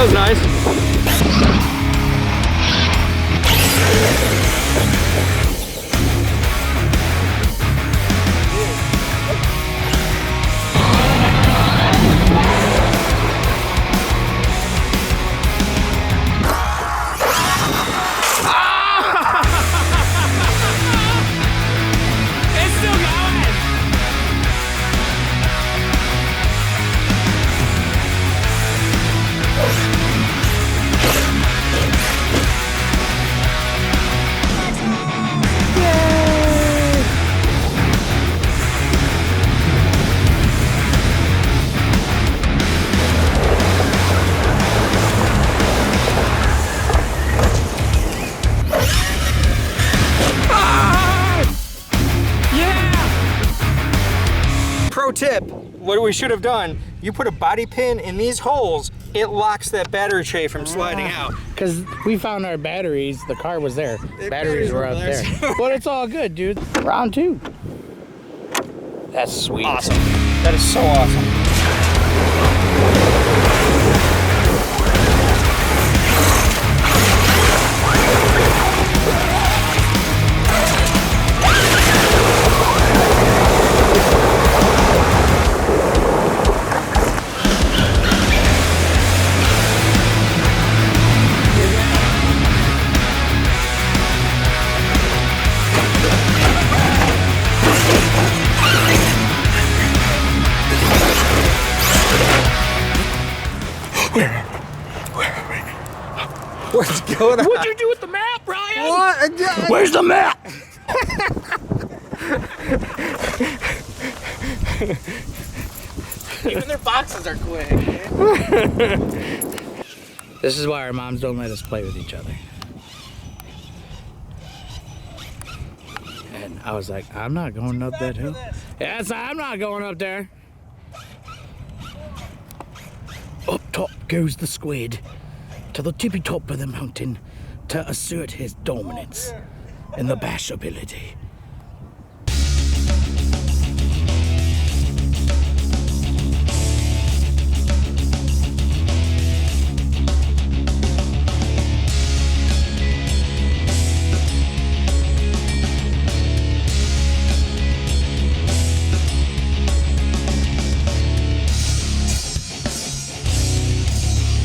was nice. Pro tip, what we should have done, you put a body pin in these holes, it locks that battery tray from sliding out. Because we found our batteries, the car was there. Batteries were out there. But it's all good, dude. Round 2. That's sweet. Awesome. That is so awesome. What's going on? What'd you do with the map, Ryan? What? Where's the map? Even their boxes are quick. This is why our moms don't let us play with each other. And I was like, I'm not going up that hill. Yes, I'm not going up there. Up top goes the squid to the tippy top of the mountain to assert his dominance and the bash ability.